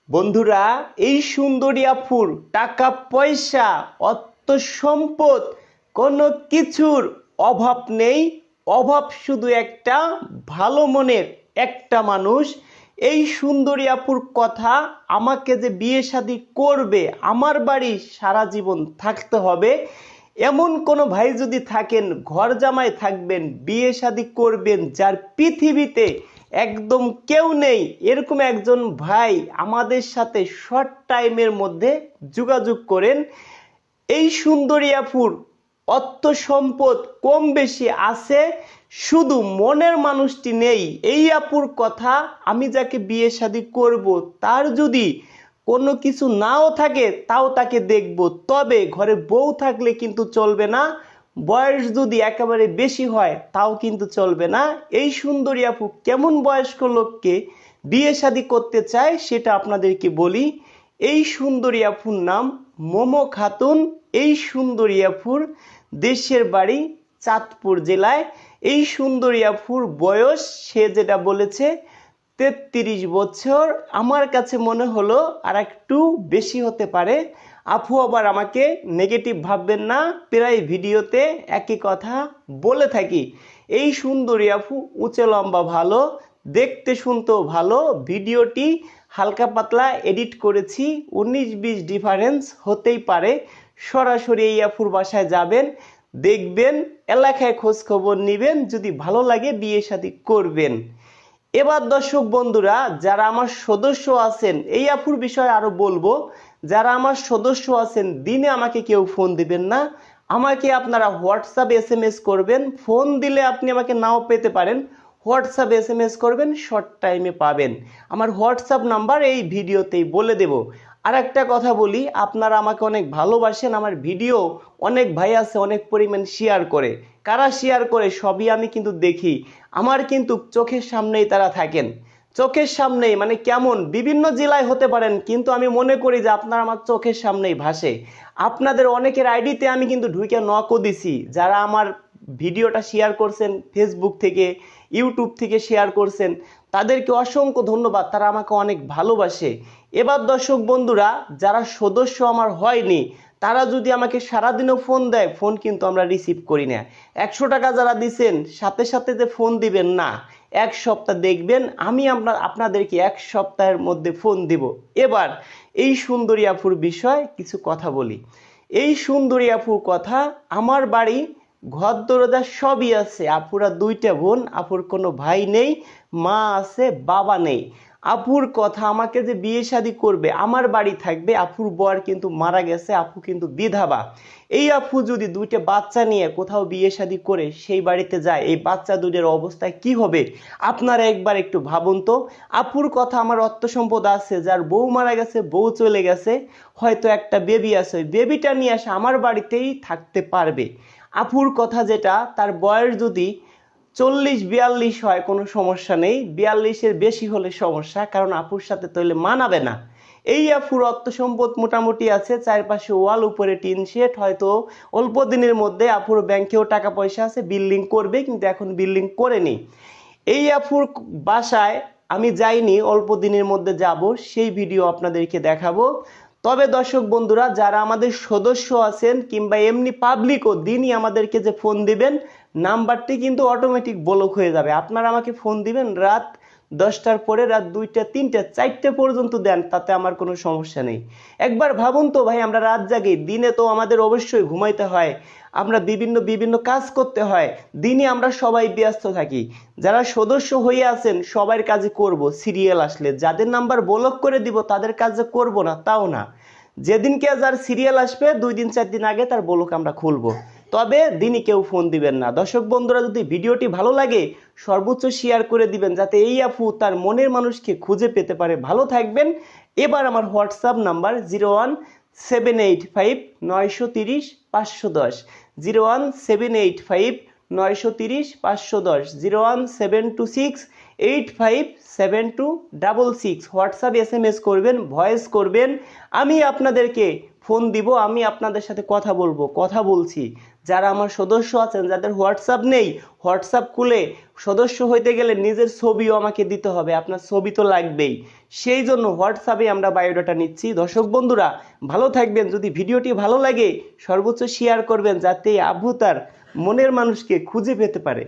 বন্ধুরা, এই সুন্দরী আপুর টাকা পয়সা অর্থ সম্পদ কোনো কিছুর অভাব নেই। অভাব শুধু একটা ভালো মনের একটা মানুষ। এই সুন্দরী আপুর কথা, আমাকে যে বিয়ে শাদী করবে, আমার বাড়ি সারা জীবন থাকতে হবে, এমন কোনো ভাই যদি থাকেন, ঘর জামাই থাকবেন, বিয়ে শাদী করবেন, যার পৃথিবীতে একদম কেউ নেই, এরকম একজন ভাই আমাদের সাথে শর্ট টাইমের মধ্যে যোগাযোগ করেন। এই সুন্দরী আপুর অর্থ সম্পদ কম বেশি আছে, শুধু মনের মানুষটি নেই। এই আপুর কথা, আমি যাকে বিয়ে শাদী করব, তার যদি কোনো কিছু নাও থাকে তাও তাকে দেখব, তবে ঘরে বউ থাকলে কিন্তু চলবে না। বয়স যদি একেবারে বেশি হয় তাও কিন্তু চলবে না। এই সুন্দরী আপু কেমন বয়স্ক লোককে বিয়ে শাদী করতে চায় সেটা আপনাদেরকে বলি। এই সুন্দরী আপুর নাম মোমো খাতুন। এই সুন্দরী আপুর দেশের বাড়ি চাঁদপুর জেলায়। এই সুন্দরী আপুর বয়স, সে যেটা বলেছে, 33 বছর। আমার কাছে মনে হলো আর একটু বেশি হতে পারে। আপু আবার আমাকে নেগেটিভ ভাববেন না, প্রায় ভিডিওতে একই কথা বলে থাকি। এই সুন্দরী আপু উঁচে লম্বা, ভালো দেখতে, শুনতেও ভালো। ভিডিওটি হালকা পাতলা এডিট করেছি, 19-20 ডিফারেন্স হতেই পারে। সরাসরি এই আপুর বাসায় যাবেন, দেখবেন, এলাকায় খোঁজ খবর নেবেন, যদি ভালো লাগে বিয়ে শাদী করবেন। এবার দর্শক বন্ধুরা, যারা আমার সদস্য আছেন, এই আপুর বিষয়ে আরো বলবো, যারা আমার সদস্য আছেন, দিনে আমাকে কেউ ফোন দিবেন না। আমাকে আপনারা হোয়াটসঅ্যাপ SMS করবেন। ফোন দিলে আপনি আমাকে নাও পেতে পারেন, হোয়াটসঅ্যাপ SMS করবেন, শর্ট টাইমে পাবেন। আমার হোয়াটসঅ্যাপ নাম্বার এই ভিডিওতেই বলে দেব। আর একটা কথা বলি, আপনারা আমাকে অনেক ভালোবাসেন, আমার ভিডিও অনেক ভাই আছে অনেক পরিমাণ শেয়ার করে। কারা শেয়ার করে সবই আমি কিন্তু দেখি। আমার কিন্তু চোখের সামনেই তারা থাকেন, চোখের সামনেই, মানে কেমন বিভিন্ন জেলায় হতে পারেন, কিন্তু আমি মনে করি যে আপনারা আমার চোখের সামনেই ভাসে। আপনাদের অনেকের আইডিতে আমি কিন্তু ঢুকে নকও দিছি, যারা আমার ভিডিওটা শেয়ার করছেন ফেসবুক থেকে, ইউটিউব থেকে শেয়ার করছেন, তাদেরকে অসংখ্য ধন্যবাদ, তারা আমাকে অনেক ভালোবাসে। এবার দর্শক বন্ধুরা, যারা সদস্য আমার হয়নি, তারা যদি আমাকে সারাদিনও ফোন দেয়, ফোন কিন্তু আমরা রিসিভ করি না। 100 টাকা যারা দিচ্ছেন, সাথে সাথে যে ফোন দিবেন না, এক সপ্তাহ দেখবেন, আমি আপনাদেরকে এক সপ্তাহের মধ্যে ফোন দিব। এবার এই সুন্দরী আপুর বিষয় কিছু কথা বলি। এই সুন্দরী আপুর কথা, আমার বাড়ি ঘর দরজা সবই আছে। আপুরা 2টা বোন, আপুর কোনো ভাই নেই, মা আছে, বাবা নেই। আপুর কথা, আমাকে যে বিয়ে শাদী করবে, আমার বাড়ি থাকবে। আপুর বর কিন্তু মারা গেছে, আপু কিন্তু বিধবা। এই আপু যদি 2টা বাচ্চা নিয়ে কোথাও বিয়ে শাদী করে সেই বাড়িতে যায়, এই বাচ্চা দুটোর অবস্থা কি হবে আপনারা একবার একটু ভাবুন তো। আপুর কথা, আমার অর্থ সম্পদ আছে, যার বউ মারা গেছে, বউ চলে গেছে, হয়তো একটা বেবি আছে, ওই বেবিটা নিয়ে আসে আমার বাড়িতেই থাকতে পারবে। আপুর কথা যেটা, তার বয়স যদি 40-42 হয় কোনো সমস্যা নেই, 42-এর বেশি হলে সমস্যা, কারণ আপুর সাথে তৈলে মানাবে না। এই আপুর অর্থ সম্পদ মোটামুটি আছে, চারপাশে ওয়াল, উপরে টিন শেড, হয়তো অল্প দিনের মধ্যে আপুর ব্যাংকেও টাকা পয়সা আছে, বিল্ডিং করবে, কিন্তু এখন বিল্ডিং করেনি। এই আপুর বাসায় আমি যাইনি, অল্প দিনের মধ্যে যাব, সেই ভিডিও আপনাদেরকে দেখাবো। তবে দর্শক বন্ধুরা, যারা আমাদের সদস্য আছেন কিংবা এমনি পাবলিকও, দিনই আমাদেরকে যে ফোন দিবেন, নাম্বারটি কিন্তু অটোমেটিক ব্লক হয়ে যাবে। আপনারা আমাকে ফোন দিবেন রাত 10টার পরে, রাত 2টা, 3টা, 4টে পর্যন্ত দেন, তাতে আমার কোনো সমস্যা নেই। একবার ভাবুন তো ভাই, আমরা রাত জাগি, দিনে তো আমাদের অবশ্যই ঘুমাইতে হয়, আমরা বিভিন্ন বিভিন্ন কাজ করতে হয়, দিনে আমরা সবাই ব্যস্ত থাকি। যারা সদস্য হয়ে আছেন সবার কাজে করব, সিরিয়াল আসলে যাদের নাম্বার ব্লক করে দিব তাদের কাজে করব না তাও না। যেদিনকে যার সিরিয়াল আসবে 2 দিন 4 দিন আগে তার ব্লক আমরা খুলবো। তবে দিনই কেউ ফোন দিবেন না। দর্শক বন্ধুরা, যদি ভিডিওটি ভালো লাগে সর্বোচ্চ শেয়ার করে দিবেন, যাতে এই আপু তার মনের মানুষকে খুঁজে পেতে পারে। ভালো থাকবেন। এবার আমার হোয়াটসঅ্যাপ নাম্বার 01785 930 510, 01785 930 510, 01726857266। হোয়াটসঅ্যাপ SMS করবেন, ভয়েস করবেন, আমি আপনাদেরকে ফোন দিব, আমি আপনাদের সাথে কথা বলবো, কথা বলছি। যারা আমার সদস্য আছেন, যাদের হোয়াটসঅ্যাপ নেই, হোয়াটসঅ্যাপ খুলে সদস্য হইতে গেলে নিজের ছবিও আমাকে দিতে হবে, আপনার ছবি তো লাগবেই। সেই জন্য হোয়াটসঅ্যাপে আমরা বায়োডাটা নিচ্ছি। দর্শক বন্ধুরা ভালো থাকবেন, যদি ভিডিওটি ভালো লাগে সর্বোচ্চ শেয়ার করবেন, যাতে আবু তার মনের মানুষকে খুঁজে পেতে পারে।